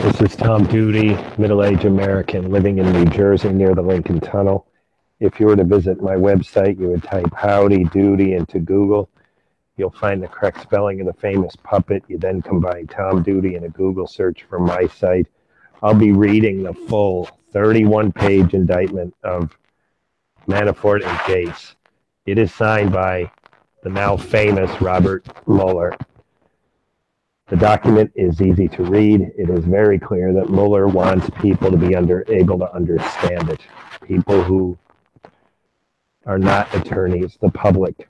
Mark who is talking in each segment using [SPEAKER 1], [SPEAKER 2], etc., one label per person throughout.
[SPEAKER 1] This is Tom Duty, middle-aged American living in New Jersey near the Lincoln Tunnel. If you were to visit my website, you would type Howdy Doody into Google. You'll find the correct spelling of the famous puppet. You then combine Tom Duty in a Google search for my site. I'll be reading the full 31-page indictment of Manafort and Gates. It is signed by the now famous Robert Mueller. The document is easy to read. It is very clear that Mueller wants people to be able to understand it. People who are not attorneys, the public.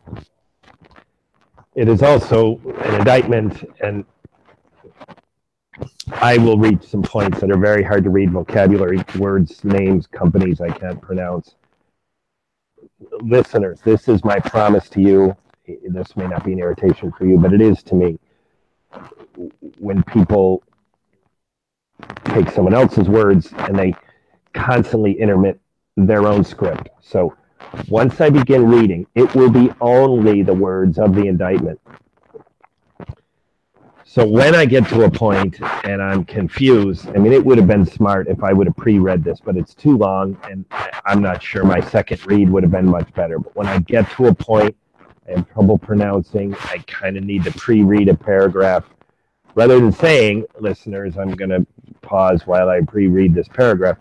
[SPEAKER 1] It is also an indictment, and I will read some points that are very hard to read, vocabulary, words, names, companies I can't pronounce. Listeners, this is my promise to you. This may not be an irritation for you, but it is to me. When people take someone else's words and they constantly intermit their own script. So once I begin reading, it will be only the words of the indictment. So when I get to a point and I'm confused, I mean, it would have been smart if I would have pre-read this, but it's too long, and I'm not sure my second read would have been much better. But when I get to a point I have trouble pronouncing, I kind of need to pre-read a paragraph. Rather than saying, listeners, I'm going to pause while I pre-read this paragraph,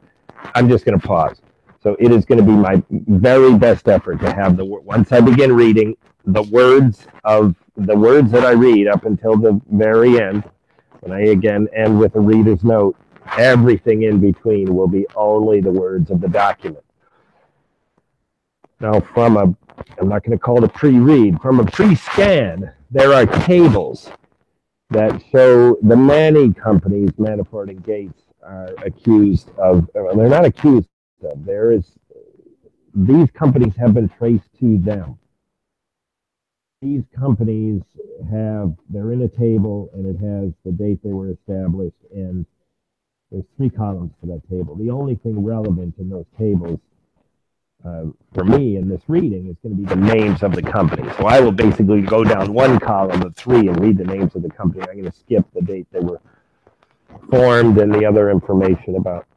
[SPEAKER 1] I'm just going to pause. So it is going to be my very best effort to have once I begin reading, the words that I read up until the very end, when I again end with a reader's note, everything in between will be only the words of the document. Now, I'm not going to call it a pre-read, from a pre-scan, there are tables that show the many companies Manafort and Gates are accused of. Well, they're not accused of. These companies have been traced to them. These companies they're in a table, and it has the date they were established, and there's 3 columns to that table. The only thing relevant in those tables for me in this reading is going to be the names of the company. So I will basically go down one column of 3 and read the names of the company. I'm going to skip the date they were formed and the other information about.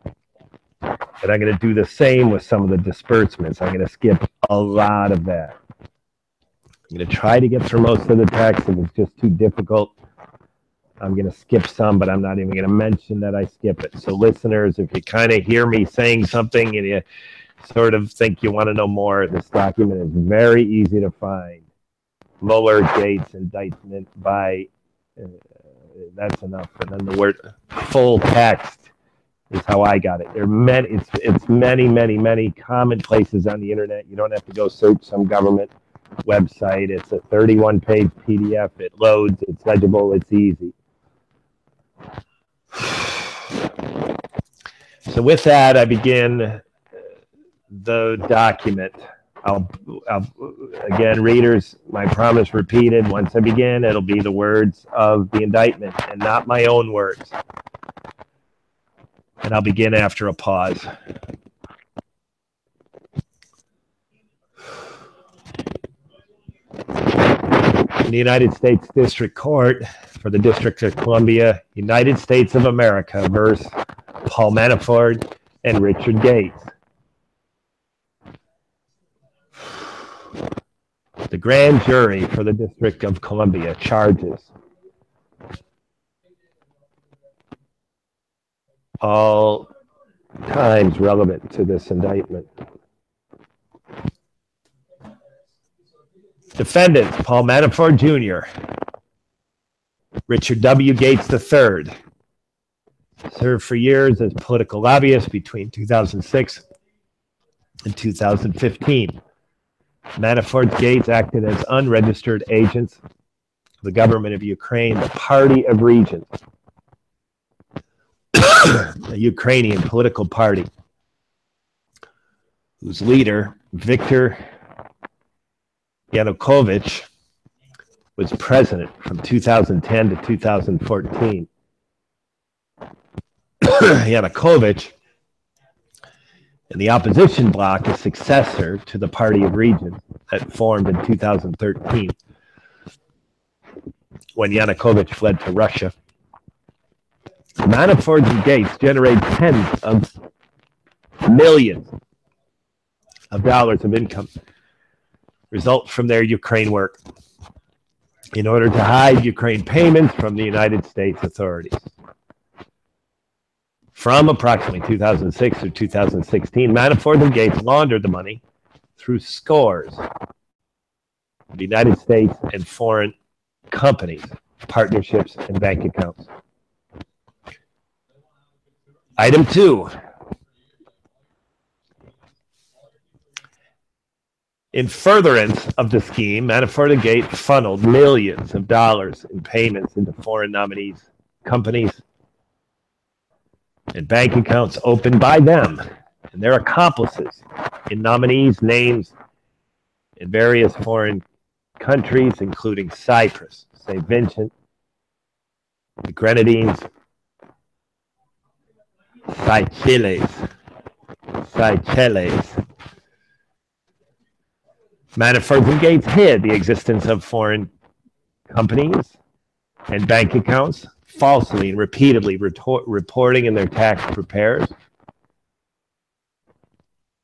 [SPEAKER 1] And I'm going to do the same with some of the disbursements. I'm going to skip a lot of that. I'm going to try to get through most of the text. If it's just too difficult, I'm going to skip some, but I'm not even going to mention that I skip it. So listeners, if you kind of hear me saying something and you sort of think you want to know more, this document is very easy to find. Mueller Gates indictment by, that's enough. And then the word full text is how I got it. It's many common places on the internet. You don't have to go search some government website. It's a 31-page PDF. It loads, it's legible, it's easy. So with that, I begin the document. I'll again, readers, my promise repeated. Once I begin, it'll be the words of the indictment and not my own words. And I'll begin after a pause. In the United States District Court for the District of Columbia, United States of America versus Paul Manafort and Richard Gates. The grand jury for the District of Columbia charges all times relevant to this indictment. Defendants, Paul Manafort Jr., Richard W. Gates III, served for years as political lobbyists between 2006 and 2015. Manafort Gates acted as unregistered agents of the government of Ukraine, the Party of Regions, a Ukrainian political party whose leader, Viktor Yanukovych, was president from 2010 to 2014. Yanukovych and the opposition bloc, a successor to the Party of Regions that formed in 2013 when Yanukovych fled to Russia. Manafort and Gates generate tens of millions of dollars of income result from their Ukraine work in order to hide Ukraine payments from the United States authorities. From approximately 2006 through 2016, Manafort and Gates laundered the money through scores of the United States and foreign companies, partnerships, and bank accounts. Item 2. In furtherance of the scheme, Manafort and Gates funneled millions of dollars in payments into foreign nominees, companies, and bank accounts opened by them and their accomplices in nominees' names in various foreign countries, including Cyprus, St. Vincent, the Grenadines, Seychelles. Manafort and Gates hid the existence of foreign companies and bank accounts, falsely and repeatedly reporting in their tax preparers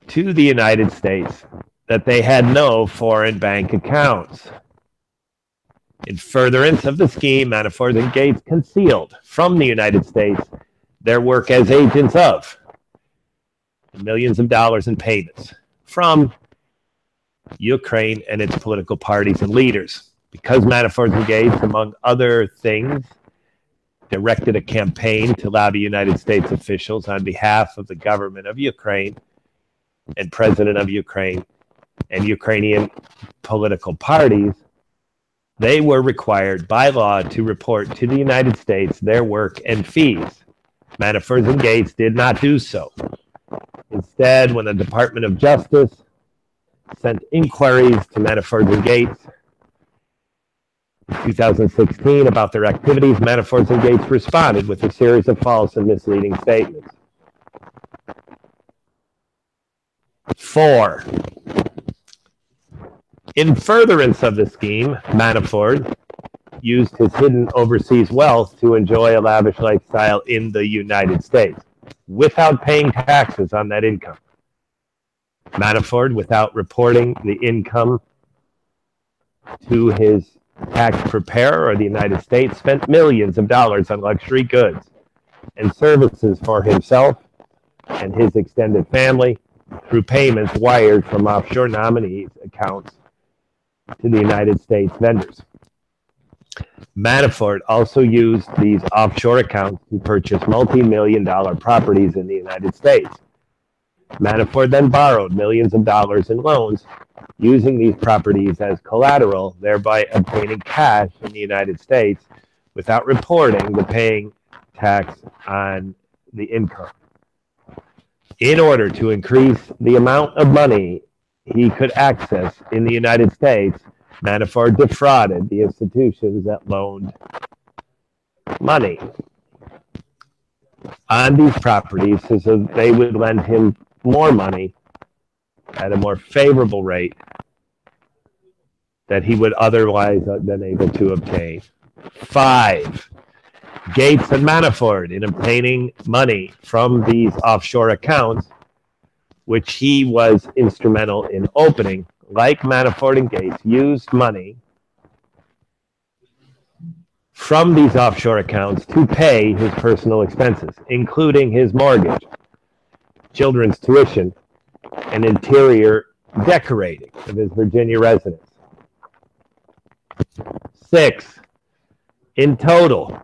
[SPEAKER 1] to the United States that they had no foreign bank accounts. In furtherance of the scheme, Manafort and Gates concealed from the United States their work as agents of millions of dollars in payments from Ukraine and its political parties and leaders. Because Manafort and Gates, among other things, directed a campaign to lobby United States officials on behalf of the government of Ukraine and President of Ukraine and Ukrainian political parties, they were required by law to report to the United States their work and fees. Manafort and Gates did not do so. Instead, when the Department of Justice sent inquiries to Manafort and Gates in 2016 about their activities, Manafort and Gates responded with a series of false and misleading statements. 4. In furtherance of the scheme, Manafort used his hidden overseas wealth to enjoy a lavish lifestyle in the United States without paying taxes on that income. Manafort, without reporting the income to his tax preparer or the United States, spent millions of dollars on luxury goods and services for himself and his extended family through payments wired from offshore nominees' accounts to the United States vendors. Manafort also used these offshore accounts to purchase multi-million-dollar properties in the United States. Manafort then borrowed millions of dollars in loans, using these properties as collateral, thereby obtaining cash in the United States without reporting the paying tax on the income. In order to increase the amount of money he could access in the United States, Manafort defrauded the institutions that loaned money on these properties so they would lend him more money at a more favorable rate that he would otherwise have been able to obtain. 5. Gates and Manafort, in obtaining money from these offshore accounts, which he was instrumental in opening, like Manafort and Gates, used money from these offshore accounts to pay his personal expenses, including his mortgage, children's tuition, and interior decorating of his Virginia residence. 6. In total,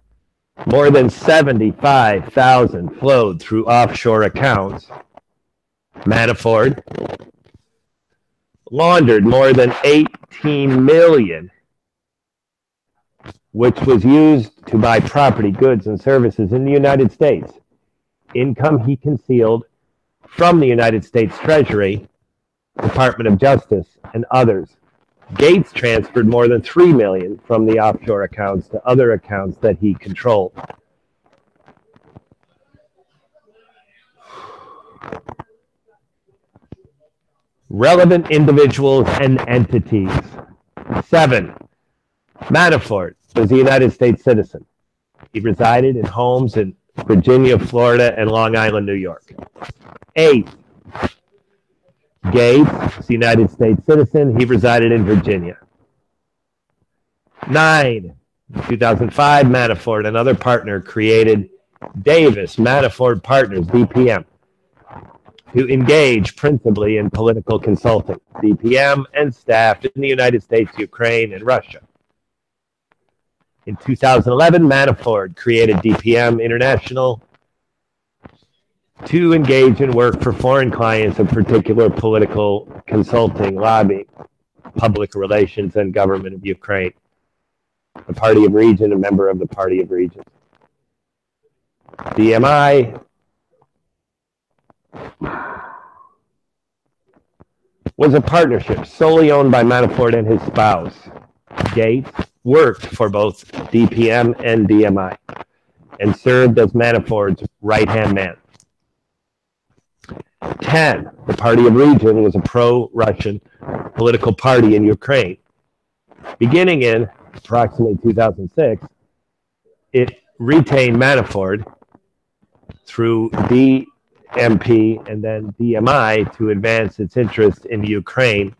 [SPEAKER 1] more than $75,000 flowed through offshore accounts. Manafort laundered more than $18 million, which was used to buy property, goods, and services in the United States. Income he concealed from the United States Treasury, Department of Justice, and others. Gates transferred more than $3 million from the offshore accounts to other accounts that he controlled. Relevant individuals and entities. 7. Manafort was a United States citizen. He resided in homes in Virginia, Florida, and Long Island, New York. 8, Gates, United States citizen. He resided in Virginia. 9, 2005, Manafort, another partner, created Davis Manafort Partners, DPM, to engage principally in political consulting, DPM, and staff in the United States, Ukraine, and Russia. In 2011, Manafort created DPM International to engage and work for foreign clients of particular political consulting, lobbying, public relations, and government of Ukraine. The Party of Region, a member of the Party of Region. DMI was a partnership solely owned by Manafort and his spouse. Gates worked for both DPM and DMI and served as Manafort's right-hand man. 10, the Party of Region was a pro-Russian political party in Ukraine. Beginning in approximately 2006, it retained Manafort through DMP and then DMI to advance its interest in Ukraine,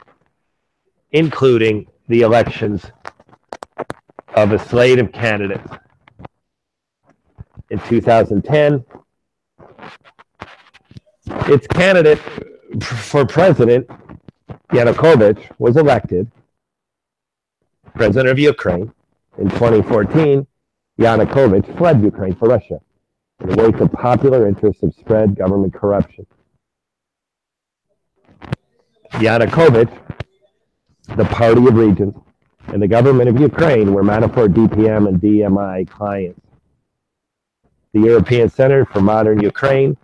[SPEAKER 1] including the elections of a slate of candidates. In 2010, its candidate for president, Yanukovych, was elected president of Ukraine. In 2014, Yanukovych fled Ukraine for Russia in the wake of popular interest of spread government corruption. Yanukovych, the Party of Regions, and the government of Ukraine were Manafort, DPM, and DMI clients. The European Center for Modern Ukraine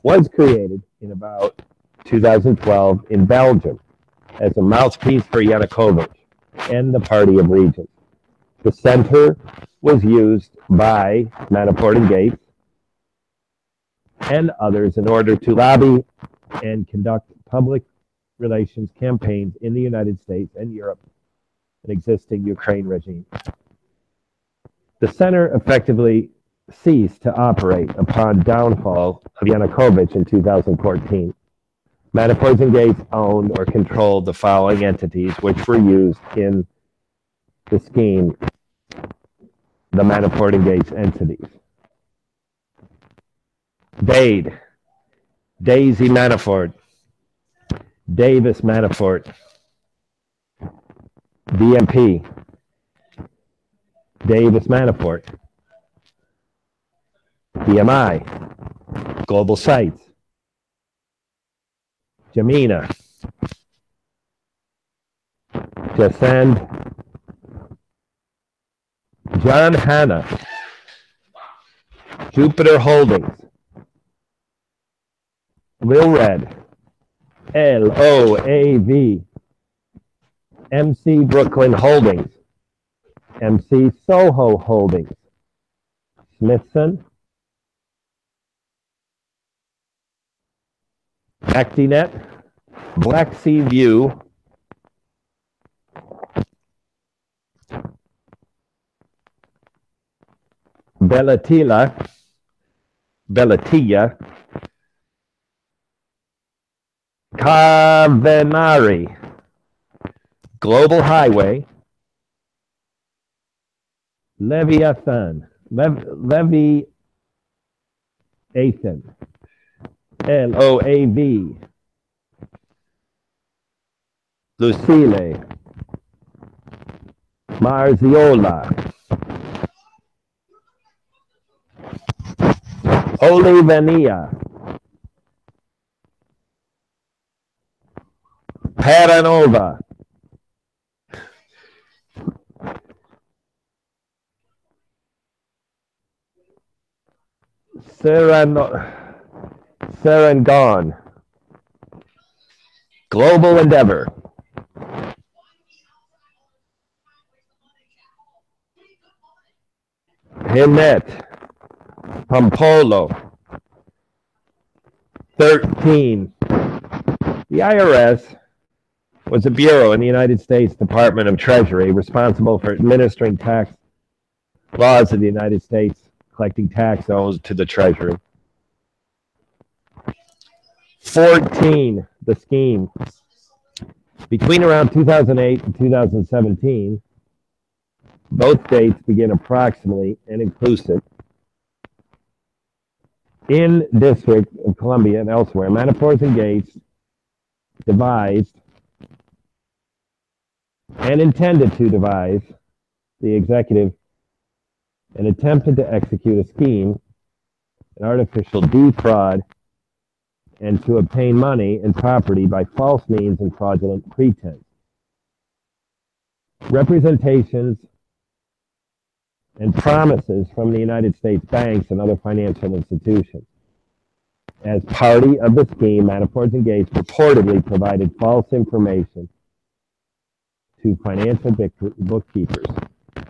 [SPEAKER 1] was created in about 2012 in Belgium as a mouthpiece for Yanukovych and the Party of Regions. The center was used by Manafort and Gates and others in order to lobby and conduct public relations campaigns in the United States and Europe, an existing Ukraine regime. The center effectively ceased to operate upon downfall of Yanukovych in 2014. Manafort and Gates owned or controlled the following entities which were used in the scheme, the Manafort and Gates entities. DADE, Daisy Manafort, Davis Manafort, DMP, Davis Manafort, DMI, Global Sites, Jamina, Jasend, John Hanna, Jupiter Holdings, Lil Red, LOAV, MC Brooklyn Holdings, MC Soho Holdings, Smithson, ActiNet, Black Sea View, Bellatia, Cavenari, Global Highway, Leviathan, Leviathan, LOAV, Lucile, Marziola, Olivania, Paranova, Serangon, Global Endeavor, Himet, Pampolo, 13. The IRS was a bureau in the United States Department of Treasury responsible for administering tax laws of the United States, collecting tax owed to the Treasury. 14, the scheme. Between around 2008 and 2017, both dates begin approximately and inclusive. In District of Columbia and elsewhere, Manafort and Gates devised and intended to devise the executive and attempted to execute a scheme, an artificial defraud, and to obtain money and property by false means and fraudulent pretense. Representations and promises from the United States banks and other financial institutions. As party of the scheme, Manafort and Gates reportedly provided false information to financial bookkeepers,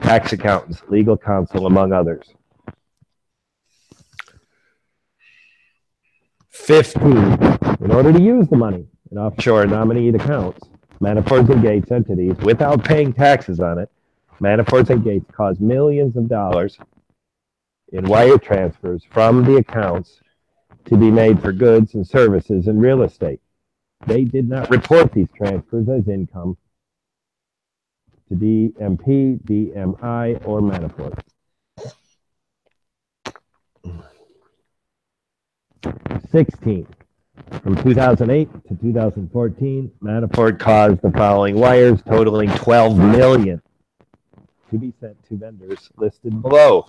[SPEAKER 1] tax accountants, legal counsel, among others. 15. In order to use the money in offshore nominated accounts, Manafort and Gates entities, without paying taxes on it, Manafort and Gates caused millions of dollars in wire transfers from the accounts to be made for goods and services and real estate. They did not report these transfers as income to DMP, DMI, or Manafort. 16. From 2008 to 2014, Manafort caused the following wires totaling $12 million to be sent to vendors listed below.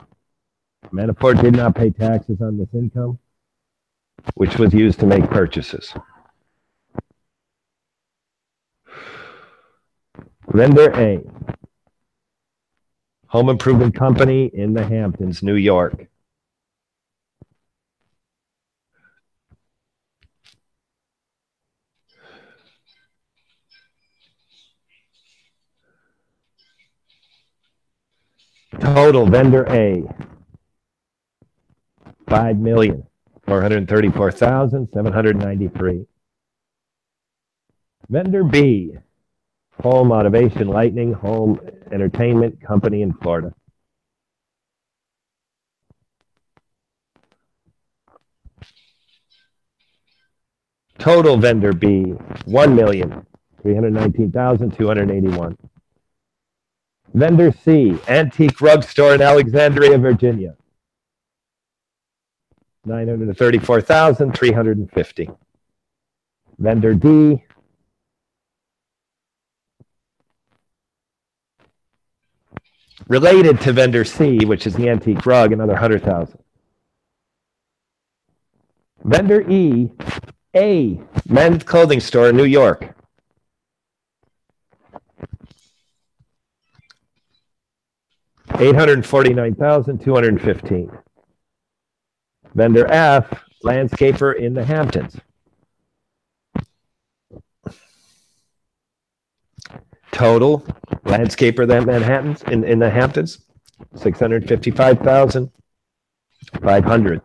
[SPEAKER 1] Manafort did not pay taxes on this income, which was used to make purchases. Vendor A, home improvement company in the Hamptons, New York. Total vendor A, $5,434,793. Vendor B, Home Automation Lighting Home Entertainment Company in Florida. Total vendor B, $1,319,281. Vendor C, Antique Rug Store in Alexandria, Virginia. $934,350. Vendor D, related to vendor C, which is the antique rug, another $100,000. Vendor E, A, men's clothing store in New York. $849,215. Vendor F, landscaper in the Hamptons. Total landscaper in Manhattan's in the Hamptons, $655,500.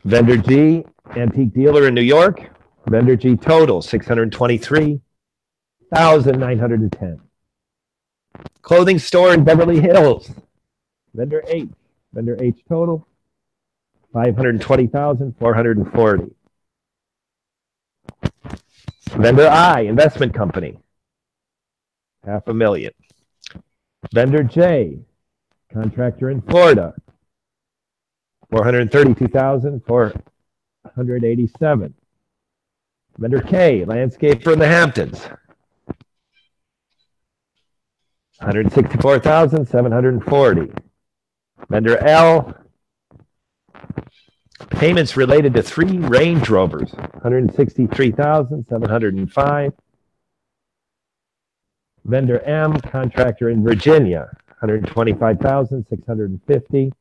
[SPEAKER 1] Vendor G, antique dealer in New York. Vendor G total $623,910. Clothing store in Beverly Hills. Vendor H total $520,440. Vendor I, investment company, $500,000. Vendor J, contractor in Florida, $432,487. Vendor K, landscaper in the Hamptons, $164,740. Vendor L, payments related to 3 Range Rovers, $163,705. Vendor M, contractor in Virginia, $125,650.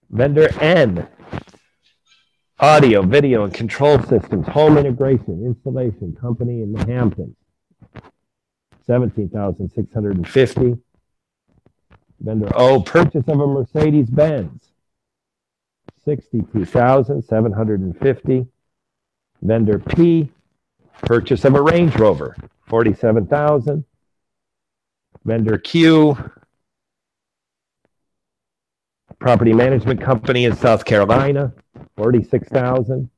[SPEAKER 1] Vendor N, audio, video, and control systems, home integration, installation company in the Hamptons, $17,650. Vendor O, purchase of a Mercedes-Benz, $62,750. Vendor P, purchase of a Range Rover, $47,000. Vendor Q, property management company in South Carolina, $46,000.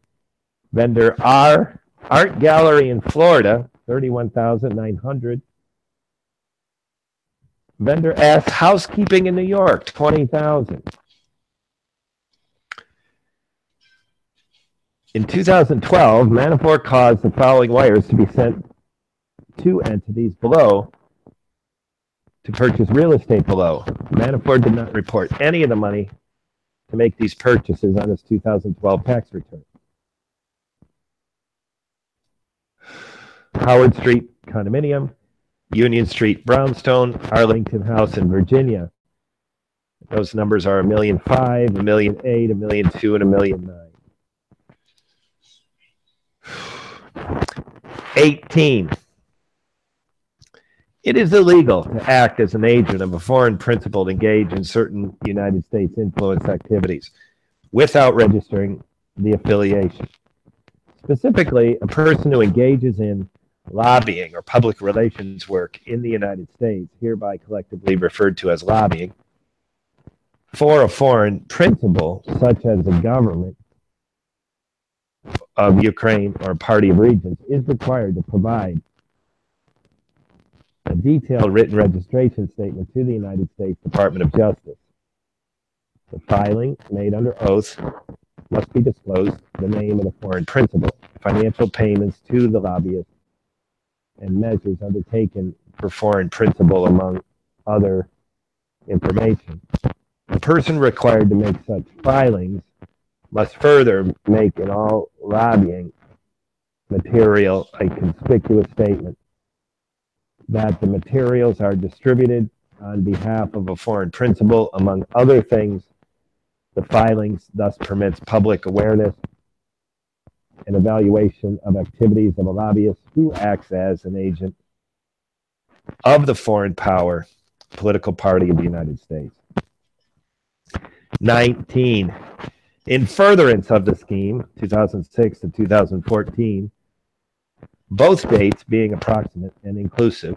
[SPEAKER 1] Vendor R, art gallery in Florida, $31,900. Vendor S, housekeeping in New York, $20,000. In 2012, Manafort caused the following wires to be sent to entities below to purchase real estate below. Manafort did not report any of the money to make these purchases on his 2012 tax return. Howard Street condominium, Union Street brownstone, Arlington House in Virginia. Those numbers are $1.5 million, $1.8 million, $1.2 million, and $1.9 million. 18. It is illegal to act as an agent of a foreign principal engaged in certain United States influence activities without registering the affiliation. Specifically, a person who engages in lobbying or public relations work in the United States, hereby collectively referred to as lobbying, for a foreign principal, such as the government of Ukraine or party of regions, is required to provide a detailed written registration statement to the United States Department of Justice. The filing, made under oath, must be disclosed the name of the foreign principal, financial payments to the lobbyist, and measures undertaken for foreign principal, among other information. The person required to make such filings must further make in all lobbying material a conspicuous statement that the materials are distributed on behalf of a foreign principal. Among other things, the filings thus permits public awareness and evaluation of activities of a lobbyist who acts as an agent of the foreign power, political party of the United States. 19. In furtherance of the scheme, 2006 to 2014, both dates being approximate and inclusive,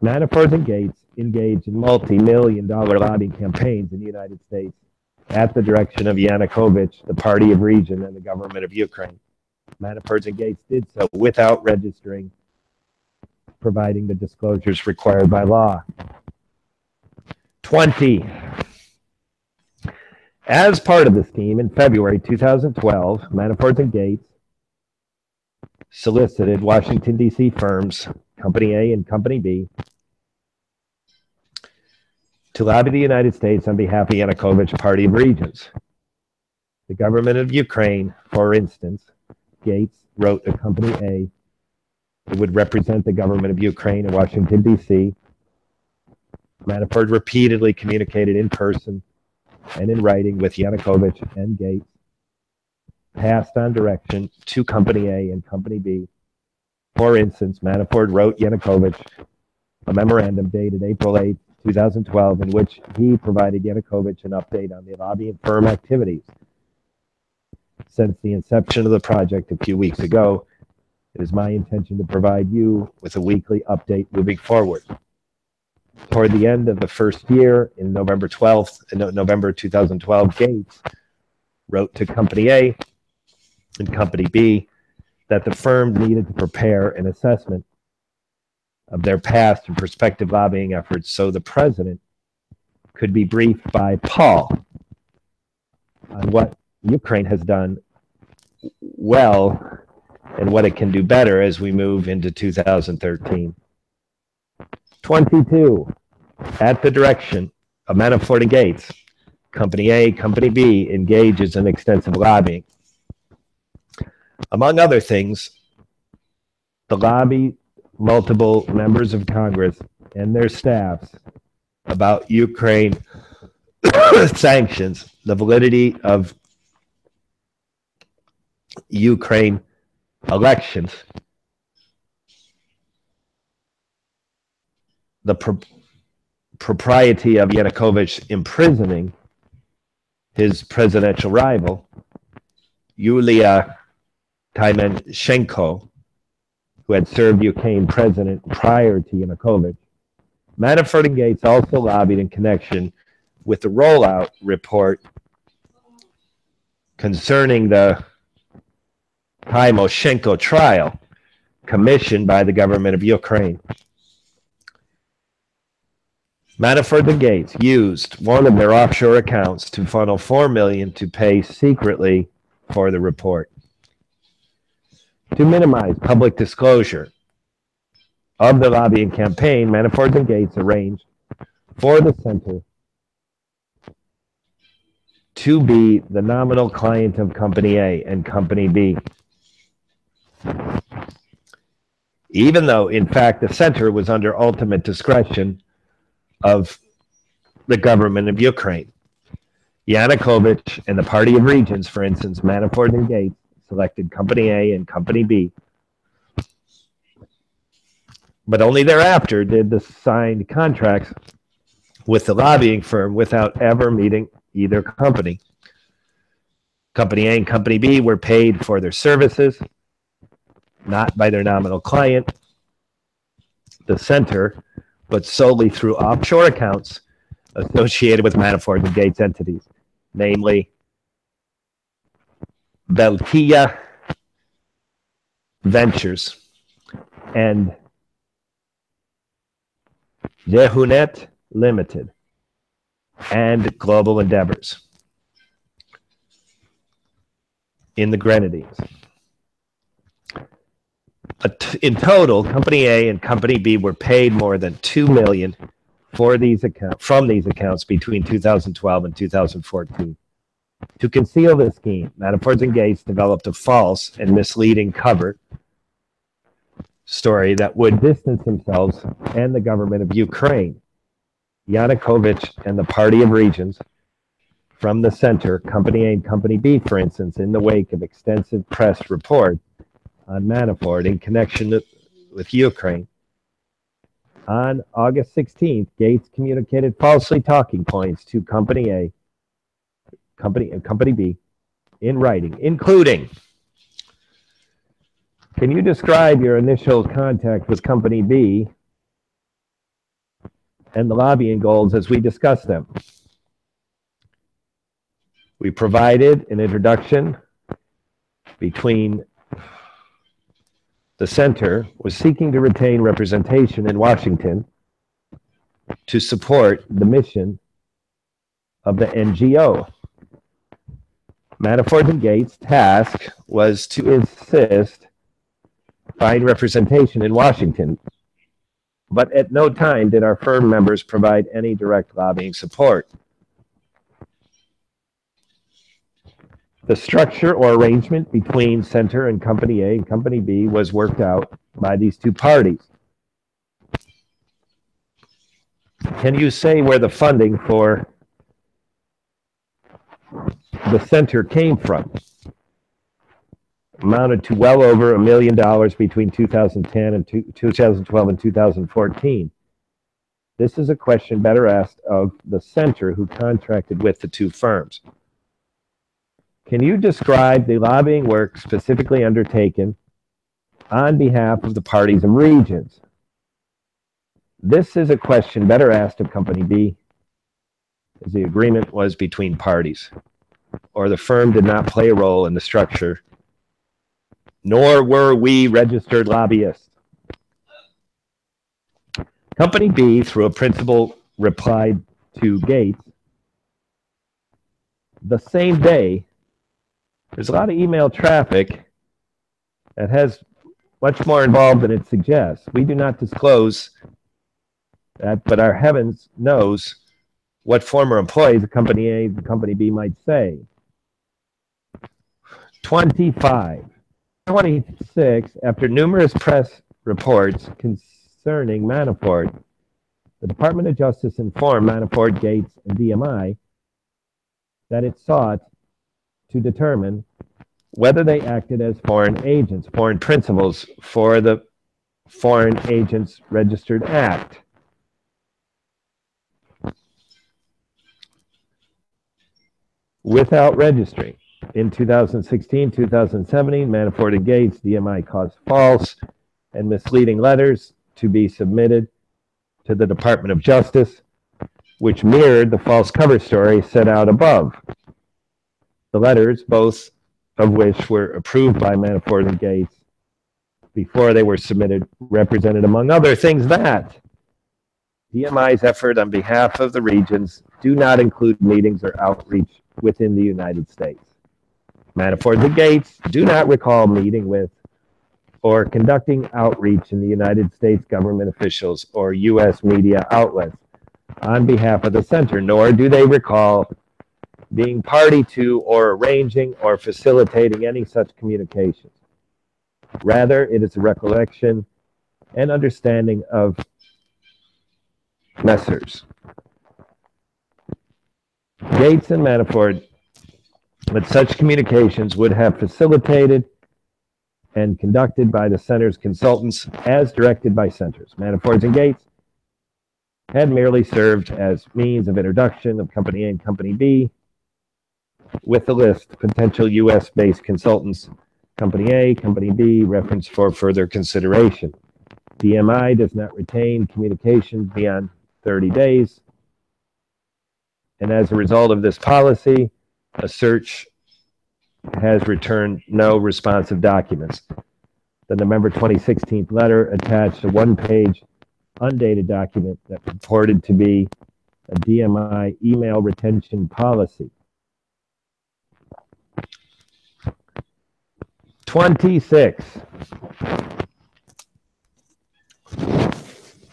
[SPEAKER 1] Manafort and Gates engaged in multi-million-dollar lobbying campaigns in the United States at the direction of Yanukovych, the party of region, and the government of Ukraine. Manafort and Gates did so without registering, providing the disclosures required by law. 20. As part of the scheme, in February 2012, Manafort and Gates solicited Washington, D.C. firms, Company A and Company B, to lobby the United States on behalf of Yanukovych Party of Regions. The government of Ukraine, for instance, Gates wrote to Company A that would represent the government of Ukraine in Washington, D.C. Manafort repeatedly communicated in person and in writing with Yanukovych and Gates, passed on direction to Company A and Company B. For instance, Manafort wrote Yanukovych a memorandum dated April 8, 2012, in which he provided Yanukovych an update on the lobbying firm activities. Since the inception of the project a few weeks ago, it is my intention to provide you with a weekly update moving forward. Toward the end of the first year, in November 2012, Gates wrote to Company A and Company B that the firm needed to prepare an assessment of their past and prospective lobbying efforts so the president could be briefed by Paul on what Ukraine has done well and what it can do better as we move into 2013. 22. At the direction of Manafort and Gates, Company A, Company B engages in extensive lobbying. Among other things, the lobby multiple members of Congress and their staffs about Ukraine sanctions, the validity of Ukraine elections, the propriety of Yanukovych imprisoning his presidential rival, Yulia Tymoshenko, who had served Ukraine president prior to Yanukovych. Manafort and Gates also lobbied in connection with the rollout report concerning the Tymoshenko trial commissioned by the government of Ukraine. Manafort and Gates used one of their offshore accounts to funnel $4 million to pay secretly for the report. To minimize public disclosure of the lobbying campaign, Manafort and Gates arranged for the center to be the nominal client of Company A and Company B, even though, in fact, the center was under ultimate discretion of the government of Ukraine. Yanukovych and the Party of Regions, for instance, Manafort and Gates, selected Company A and Company B, but only thereafter did the signed contracts with the lobbying firm without ever meeting either company. Company A and Company B were paid for their services, not by their nominal client, the center, but solely through offshore accounts associated with Manafort and Gates entities, namely Belkia Ventures and Jehunet Limited and Global Endeavors in the Grenadines. In total, Company A and Company B were paid more than $2 million from these accounts between 2012 and 2014. To conceal the scheme, Manafort and Gates developed a false and misleading cover story that would distance themselves and the government of Ukraine, Yanukovych and the Party of Regions, from the center, Company A and Company B, for instance, in the wake of extensive press report on Manafort in connection with Ukraine. On August 16th, Gates communicated falsely talking points to Company A and Company B in writing, including, can you describe your initial contact with Company B and the lobbying goals as we discussed them? We provided an introduction between the center was seeking to retain representation in Washington to support the mission of the NGO. Manafort and Gates' task was to insist find representation in Washington, but at no time did our firm members provide any direct lobbying support. The structure or arrangement between Center and Company A and Company B was worked out by these two parties. Can you say where the funding for the center came from? Amounted to well over $1 million between 2010 and 2012 and 2014. This is a question better asked of the center who contracted with the two firms. Can you describe the lobbying work specifically undertaken on behalf of the parties of regions? This is a question better asked of Company B, as the agreement was between parties, or the firm did not play a role in the structure, nor were we registered lobbyists. Company B, through a principal, replied to Gates the same day. There's a lot of email traffic that has much more involved than it suggests. We do not disclose that, but our heavens knows what former employees of Company A and Company B might say. 26, after numerous press reports concerning Manafort, the Department of Justice informed Manafort, Gates, and DMI that it sought to determine whether they acted as foreign agents, foreign principals for the Foreign Agents Registered Act. Without registering. In 2016, 2017, Manafort and Gates, DMI caused false and misleading letters to be submitted to the Department of Justice, which mirrored the false cover story set out above. The letters, both of which were approved by Manafort and Gates before they were submitted, represented, among other things, that DMI's effort on behalf of the regions do not include meetings or outreach within the United States. Manafort and Gates do not recall meeting with or conducting outreach in the United States government officials or U.S. media outlets on behalf of the center, nor do they recall being party to or arranging or facilitating any such communications. Rather, it is a recollection and understanding of Messrs. Gates and Manafort that such communications would have facilitated and conducted by the center's consultants as directed by centers. Manafort and Gates had merely served as means of introduction of Company A and Company B with a list of potential U.S.-based consultants, Company A, Company B, referenced for further consideration. DMI does not retain communications beyond 30 days, and as a result of this policy, a search has returned no responsive documents. The November 2016 letter attached a one-page undated document that purported to be a DMI email retention policy. 26.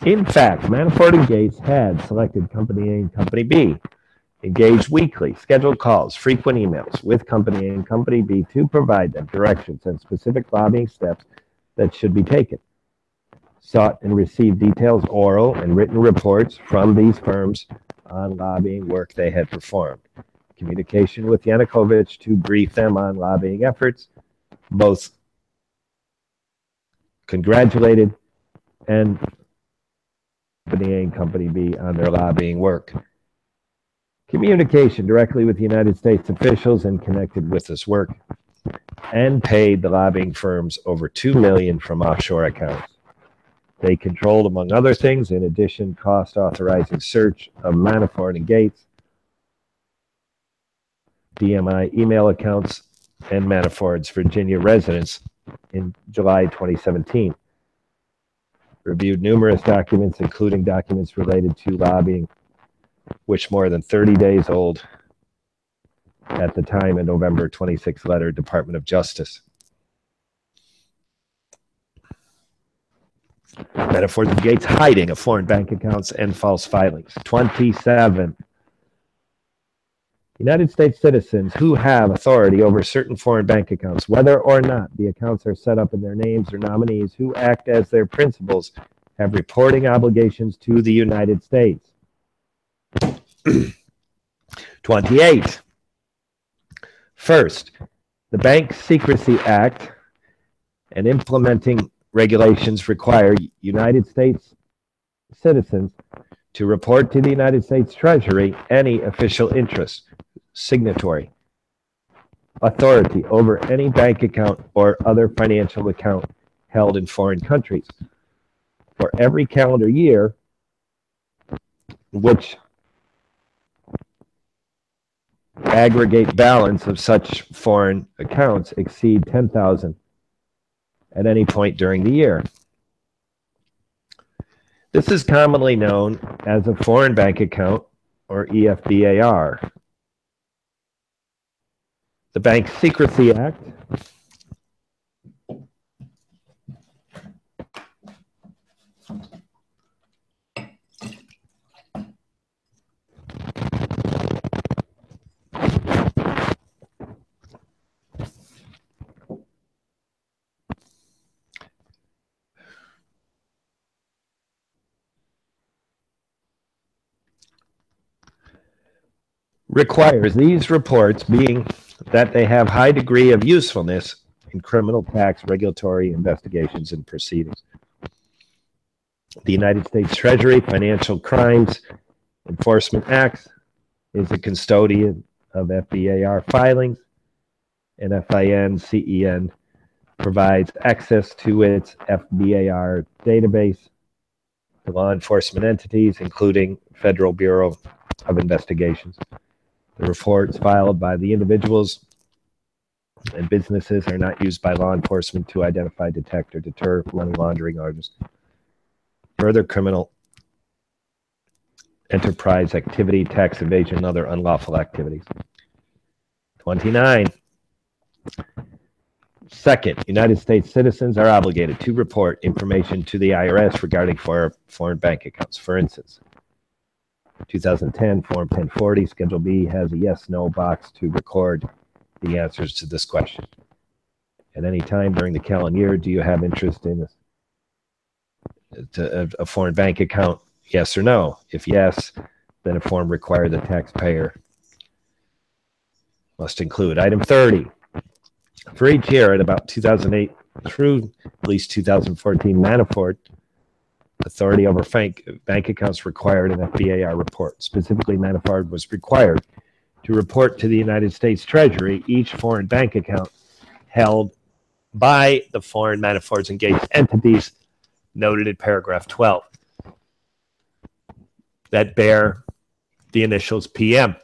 [SPEAKER 1] In fact, Manafort and Gates had selected Company A and Company B, engaged weekly, scheduled calls, frequent emails with Company A and Company B to provide them directions and specific lobbying steps that should be taken. Sought and received detailed oral and written reports from these firms on lobbying work they had performed. Communication with Yanukovych to brief them on lobbying efforts, both congratulated and Company A and Company B on their lobbying work. Communication directly with the United States officials and connected with this work, and paid the lobbying firms over $2 million from offshore accounts. They controlled, among other things, in addition, cost authorizing search of Manafort and Gates, DMI email accounts, and Manafort's Virginia residence in July 2017. Reviewed numerous documents, including documents related to lobbying, which more than 30 days old at the time, a November 26 letter, Department of Justice. Manafort and Gates hiding of foreign bank accounts and false filings. 27. United States citizens who have authority over certain foreign bank accounts, whether or not the accounts are set up in their names or nominees who act as their principals, have reporting obligations to the United States. 28. First, the Bank Secrecy Act and implementing regulations require United States citizens to report to the United States Treasury any official interest, signatory, authority over any bank account or other financial account held in foreign countries for every calendar year which aggregate balance of such foreign accounts exceed $10,000 at any point during the year. This is commonly known as a foreign bank account, or EFBAR. The Bank Secrecy Act requires these reports, being that they have high degree of usefulness in criminal, tax, regulatory investigations and proceedings. The United States Treasury Financial Crimes Enforcement Act is a custodian of FBAR filings and FIN, CEN provides access to its FBAR database to law enforcement entities, including Federal Bureau of Investigations. The reports filed by the individuals and businesses are not used by law enforcement to identify, detect, or deter money laundering orders. Further criminal enterprise activity, tax evasion, and other unlawful activities. 29. Second, United States citizens are obligated to report information to the IRS regarding foreign bank accounts. For instance, 2010 Form 1040 Schedule B has a yes/no box to record the answers to this question. At any time during the calendar year, do you have interest in a foreign bank account? Yes or no. If yes, then a form required the taxpayer must include. Item 30. For each year at about 2008 through at least 2014, Manafort authority over bank accounts required an FBAR report. Specifically, Manafort was required to report to the United States Treasury each foreign bank account held by the foreign Manaforts and Gates entities noted in paragraph 12 that bear the initials PM.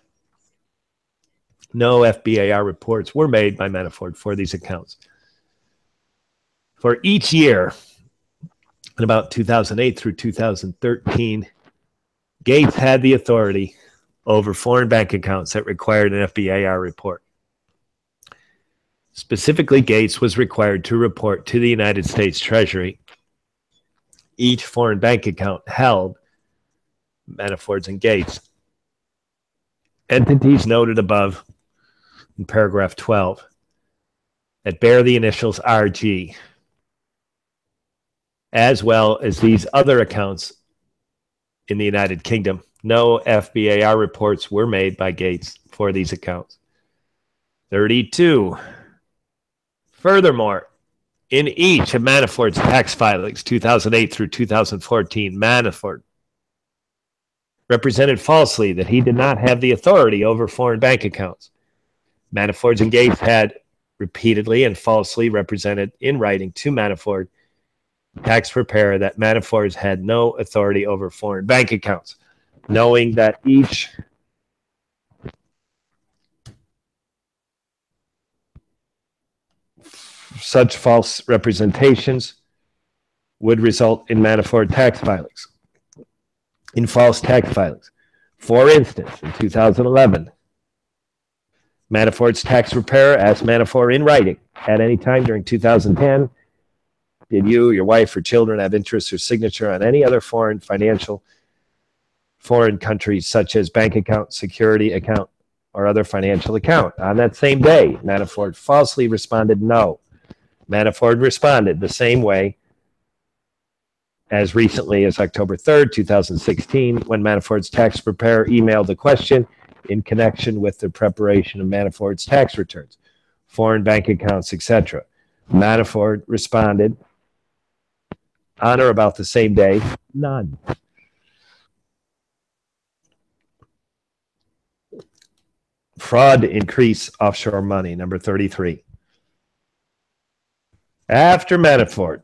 [SPEAKER 1] No FBAR reports were made by Manafort for these accounts. For each year, in about 2008 through 2013, Gates had the authority over foreign bank accounts that required an FBAR report. Specifically, Gates was required to report to the United States Treasury each foreign bank account held Manafort's and Gates entities noted above in paragraph 12 that bear the initials RG, as well as these other accounts in the United Kingdom. No FBAR reports were made by Gates for these accounts. 32. Furthermore, in each of Manafort's tax filings, 2008 through 2014, Manafort represented falsely that he did not have the authority over foreign bank accounts. Manafort and Gates had repeatedly and falsely represented in writing to Manafort, tax preparer, that Manafort had no authority over foreign bank accounts, knowing that each such false representations would result in Manafort tax filings, in false tax filings. For instance, in 2011, Manafort's tax preparer asked Manafort in writing, at any time during 2010, did you, your wife, or children have interest or signature on any other foreign countries, such as bank account, security account, or other financial account? On that same day, Manafort falsely responded no. Manafort responded the same way as recently as October 3rd, 2016, when Manafort's tax preparer emailed the question in connection with the preparation of Manafort's tax returns, foreign bank accounts, etc. Manafort responded on or about the same day, none. Fraud to increase offshore money, number 33. After Manafort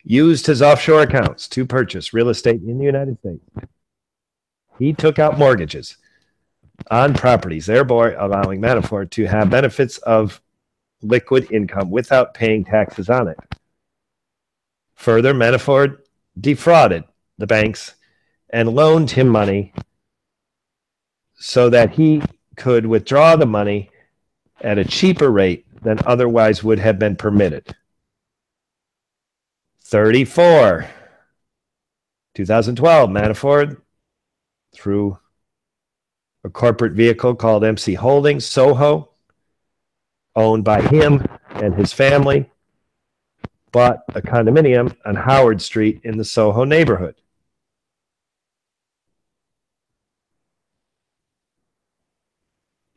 [SPEAKER 1] used his offshore accounts to purchase real estate in the United States, he took out mortgages on properties, thereby allowing Manafort to have benefits of liquid income without paying taxes on it. Further, Manafort defrauded the banks and loaned him money so that he could withdraw the money at a cheaper rate than otherwise would have been permitted. 34. 2012, Manafort, through a corporate vehicle called MC Holdings, Soho, owned by him and his family, bought a condominium on Howard Street in the Soho neighborhood.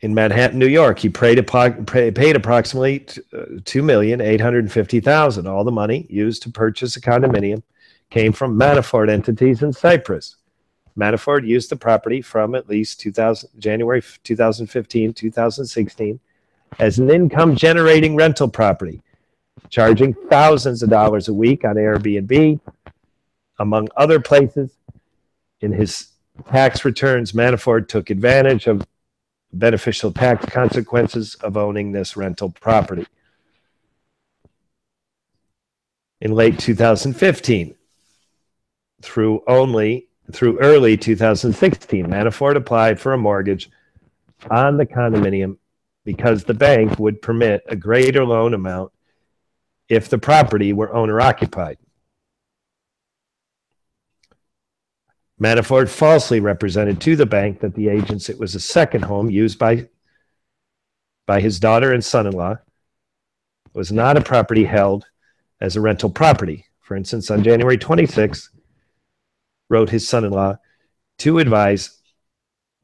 [SPEAKER 1] In Manhattan, New York, he paid approximately $2,850,000. All the money used to purchase a condominium came from Manafort entities in Cyprus. Manafort used the property from at least January 2015, 2016, as an income-generating rental property, charging thousands of dollars a week on Airbnb, among other places. In his tax returns, Manafort took advantage of beneficial tax consequences of owning this rental property. In late 2015, through early 2016, Manafort applied for a mortgage on the condominium because the bank would permit a greater loan amount if the property were owner-occupied. Manafort falsely represented to the bank that the agents it was a second home used by his daughter and son-in-law, was not a property held as a rental property. For instance, on January 26, wrote his son-in-law to advise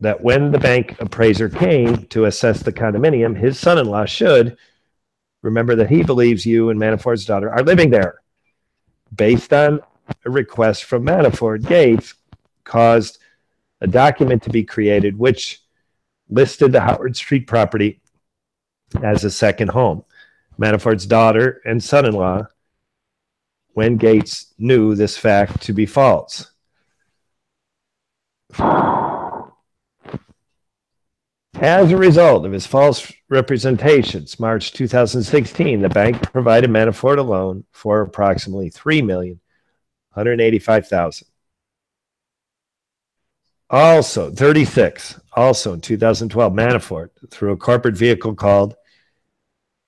[SPEAKER 1] that when the bank appraiser came to assess the condominium, his son-in-law should remember that he believes you and Manafort's daughter are living there. Based on a request from Manafort, Gates caused a document to be created which listed the Howard Street property as a second home. Manafort's daughter and son-in-law, when Gates knew this fact to be false. As a result of his false representations, March 2016, the bank provided Manafort a loan for approximately $3,185,000. Also, in 2012, Manafort, through a corporate vehicle called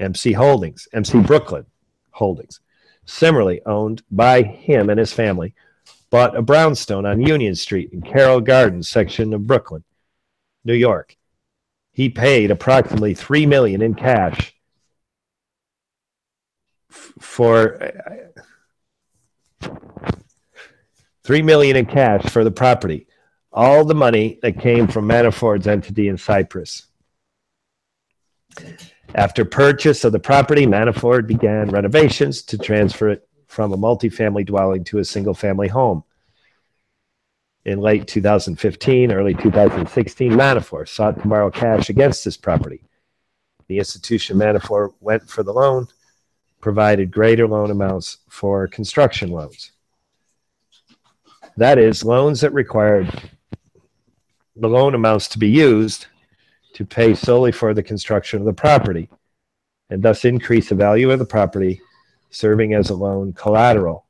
[SPEAKER 1] MC Brooklyn Holdings, similarly owned by him and his family, bought a brownstone on Union Street in Carroll Gardens section of Brooklyn, New York. He paid approximately $3 million in cash for the property, all the money that came from Manafort's entity in Cyprus. After purchase of the property, Manafort began renovations to transfer it from a multifamily dwelling to a single-family home. In late 2015, early 2016, Manafort sought to borrow cash against this property. The institution Manafort went for the loan provided greater loan amounts for construction loans. That is, loans that required the loan amounts to be used to pay solely for the construction of the property, and thus increase the value of the property, serving as a loan collateral.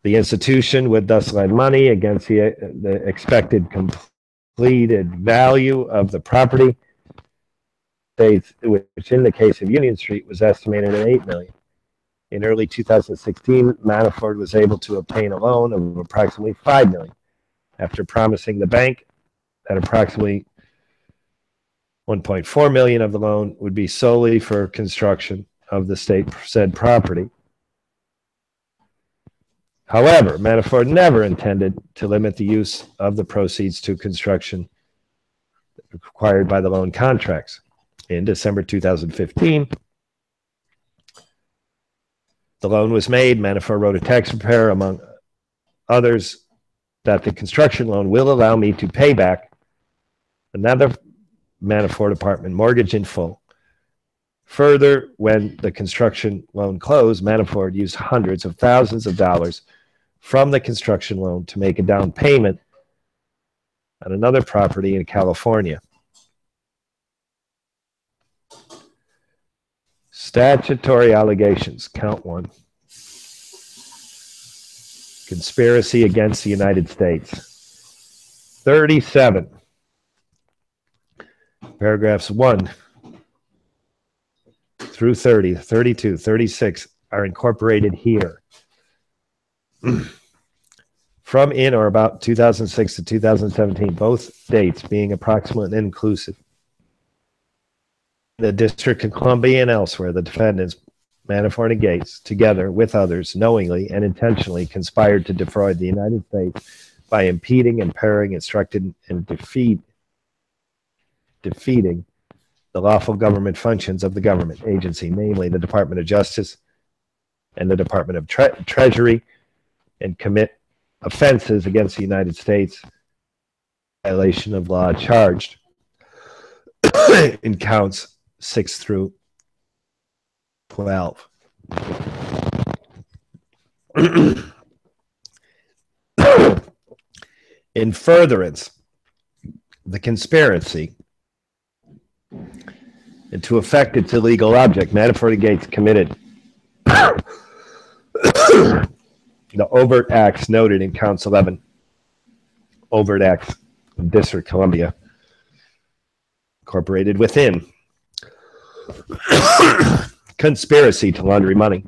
[SPEAKER 1] The institution would thus lend money against the expected completed value of the property, which in the case of Union Street was estimated at $8 million. In early 2016, Manafort was able to obtain a loan of approximately $5 million, after promising the bank that approximately $1.4 million of the loan would be solely for construction of the said property. However, Manafort never intended to limit the use of the proceeds to construction required by the loan contracts. In December 2015, the loan was made. Manafort wrote a tax preparer, among others, that the construction loan will allow me to pay back another Manafort apartment mortgage in full. Further, when the construction loan closed, Manafort used hundreds of thousands of dollars from the construction loan to make a down payment on another property in California. Statutory allegations, count one. Conspiracy against the United States. 37. Paragraphs 1 through 30, 32, 36 are incorporated here. From in or about 2006 to 2017, both dates being approximate and inclusive. The District of Columbia and elsewhere, the defendants, Manafort and Gates, together with others, knowingly and intentionally conspired to defraud the United States by impeding, impairing, obstructing, and defeating the lawful government functions of the government agency, namely the Department of Justice and the Department of Treasury, and commit offenses against the United States, violation of law charged. in counts 6 through 12. In furtherance, the conspiracy, and to effect its illegal object, Manafort Gates committed the overt acts noted in counts 11, overt acts in District Columbia, incorporated within conspiracy to launder money.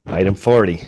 [SPEAKER 1] Item 40.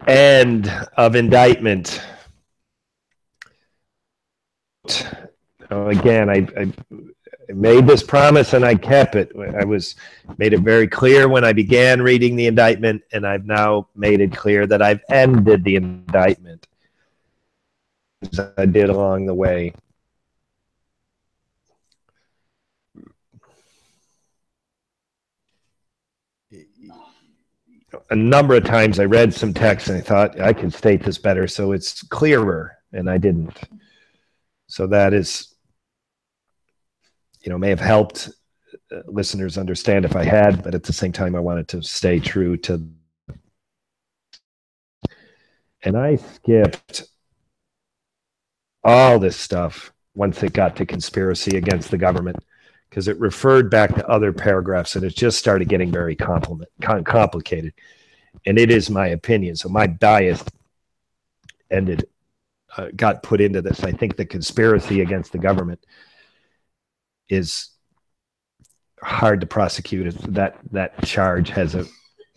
[SPEAKER 1] End of indictment. Again, I made this promise and I kept it. I made it very clear when I began reading the indictment, and I've now made it clear that I've ended the indictment as I did along the way. A number of times I read some text and I thought I can state this better so it's clearer, and I didn't. So that is, may have helped listeners understand if I had, but at the same time I wanted to stay true to. And I skipped all this stuff once it got to conspiracy against the government, because it referred back to other paragraphs and it just started getting very complicated. And it is my opinion. So my bias got put into this. I think the conspiracy against the government is hard to prosecute. That charge has a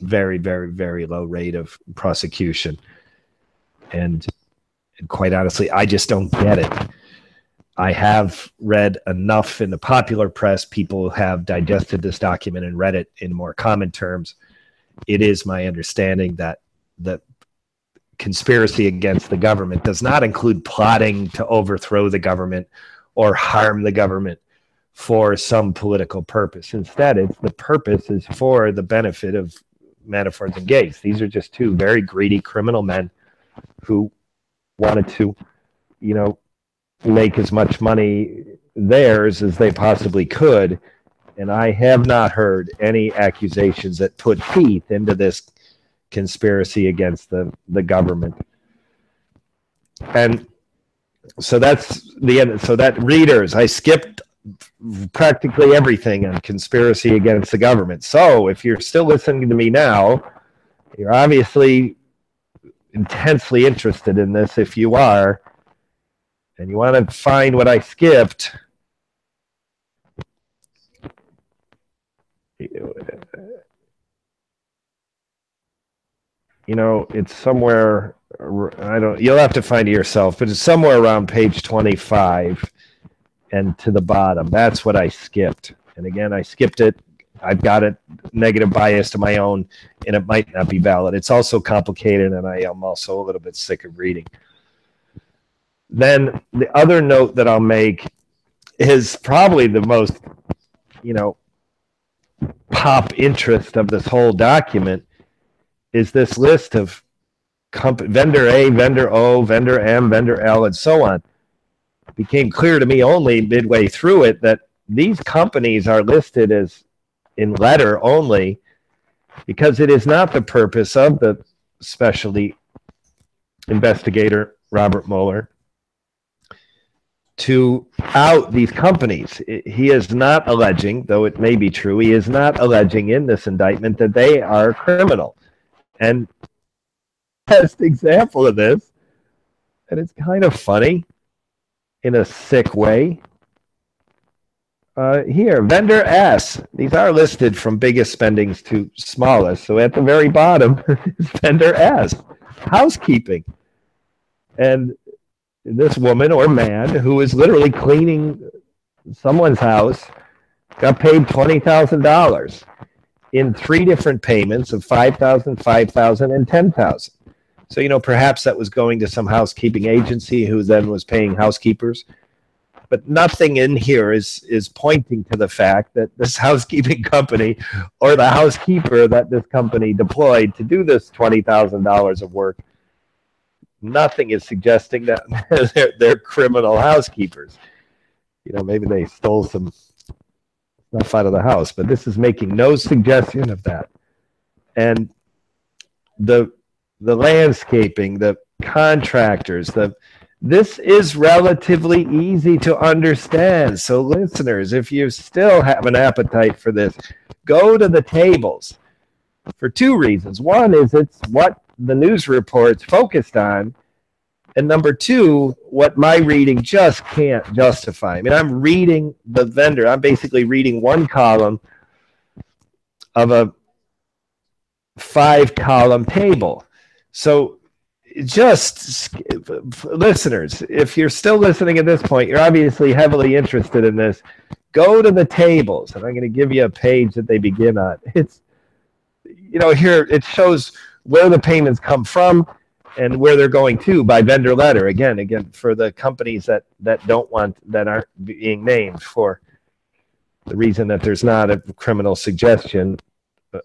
[SPEAKER 1] very, very, very low rate of prosecution. And quite honestly, I just don't get it. I have read enough in the popular press. People have digested this document and read it in more common terms. It is my understanding that the conspiracy against the government does not include plotting to overthrow the government or harm the government for some political purpose. Instead, the purpose is for the benefit of Manafort and Gates. These are just two very greedy criminal men who wanted to, make as much money theirs as they possibly could. And I have not heard any accusations that put teeth into this conspiracy against the government. And so that's the end. So that, readers, I skipped practically everything on conspiracy against the government. So if you're still listening to me now, you're obviously intensely interested in this. If you are, and you want to find what I skipped, it's somewhere, you'll have to find it yourself, but it's somewhere around page 25 and to the bottom. That's what I skipped. And again, I skipped it. I've got a negative bias to my own, and it might not be valid. It's also complicated, and I am also a little bit sick of reading. Then the other note that I'll make is probably the most, pop interest of this whole document is this list of vendor A, vendor O, vendor M, vendor L, and so on. It became clear to me only midway through it that these companies are listed as in letter only because it is not the purpose of the specialty investigator Robert Mueller to out these companies. He is not alleging, though it may be true, he is not alleging in this indictment that they are criminal. And best example of this, and it's kind of funny in a sick way. Here, vendor S. These are listed from biggest spendings to smallest. So at the very bottom is vendor S, housekeeping. And this woman or man who is literally cleaning someone's house got paid $20,000 in 3 different payments of $5,000, $5,000, and $10,000. So, you know, perhaps that was going to some housekeeping agency who then was paying housekeepers. But nothing in here is pointing to the fact that this housekeeping company or the housekeeper that this company deployed to do this $20,000 of work, nothing is suggesting that they're criminal housekeepers. You know, maybe they stole some stuff out of the house, but this is making no suggestion of that. And the landscaping, the contractors, this is relatively easy to understand. So listeners, if you still have an appetite for this, go to the tables for 2 reasons. One is it's what the news reports focused on. And number 2, what my reading just can't justify. I mean, I'm reading the vendor. I'm basically reading one column of a 5-column table. So just, listeners, if you're still listening at this point, you're obviously heavily interested in this. Go to the tables, and I'm going to give you a page that they begin on. It's, you know, here it shows where the payments come from and where they're going to by vendor letter. Again, for the companies that don't want, that aren't being named for the reason that there's not a criminal suggestion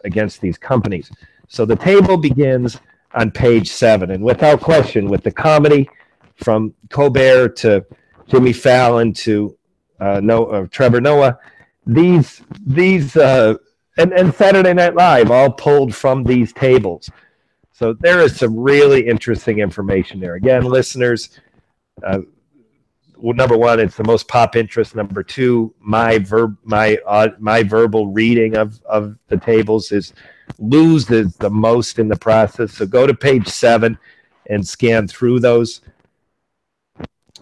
[SPEAKER 1] against these companies. So the table begins on page 7, and without question, with the comedy from Colbert to Jimmy Fallon to Trevor Noah, these and Saturday Night Live all pulled from these tables. So there is some really interesting information there. Again, listeners, well, number 1, it's the most pop interest. Number 2, my verbal reading of the tables loses the most in the process. So go to page 7 and scan through those.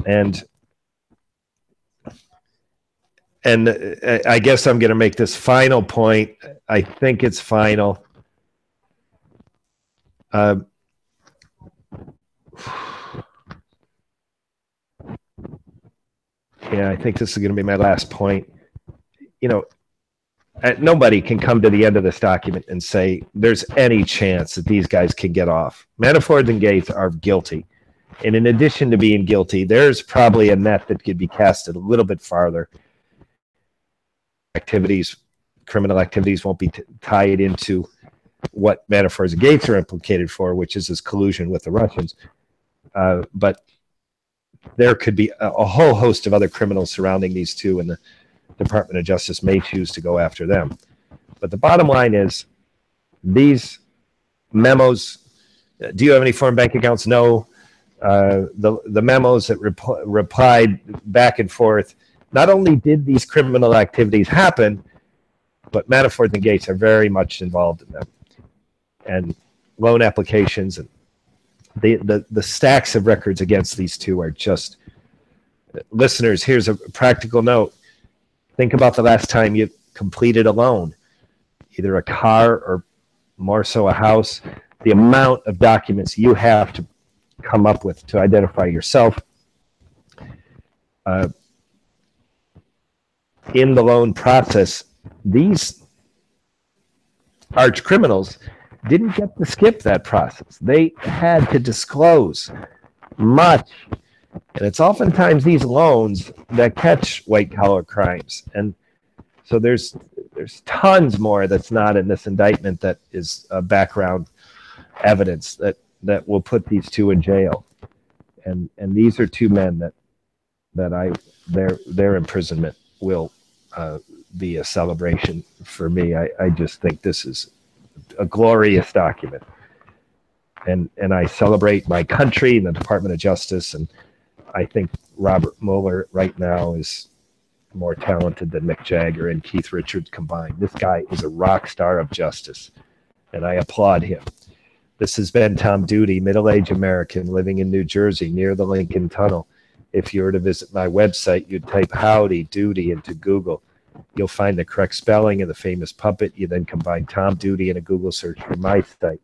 [SPEAKER 1] And I guess I'm going to make this final point. I think it's final. Yeah, I think this is going to be my last point. You know, nobody can come to the end of this document and say there's any chance that these guys can get off. Manafort and Gates are guilty. And in addition to being guilty, there's probably a net that could be casted a little bit farther. Criminal activities won't be tied into what Manafort and Gates are implicated for, which is his collusion with the Russians. But there could be a whole host of other criminals surrounding these two, and the Department of Justice may choose to go after them. But the bottom line is, these memos, do you have any foreign bank accounts? No. The memos that replied back and forth, not only did these criminal activities happen, but Manafort and Gates are very much involved in them. And loan applications and the stacks of records against these two are just... Listeners, here's a practical note. Think about the last time you completed a loan, either a car or more so a house. The amount of documents you have to come up with to identify yourself in the loan process. These arch criminals didn't get to skip that process. They had to disclose much. And it's oftentimes these loans that catch white-collar crimes. And so there's tons more that's not in this indictment that is background evidence that will put these two in jail. And these are two men that their imprisonment will be a celebration for me. I just think this is a glorious document. And I celebrate my country and the Department of Justice. And I think Robert Mueller right now is more talented than Mick Jagger and Keith Richards combined. This guy is a rock star of justice, and I applaud him. This has been Tom Duty, middle-aged American living in New Jersey near the Lincoln Tunnel. If you were to visit my website, you'd type Howdy Doody into Google. You'll find the correct spelling of the famous puppet. You then combine Tom Duty in a Google search for my site.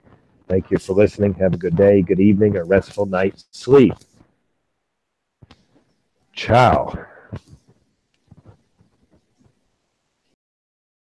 [SPEAKER 1] Thank you for listening. Have a good day, good evening, or restful night's sleep. Ciao.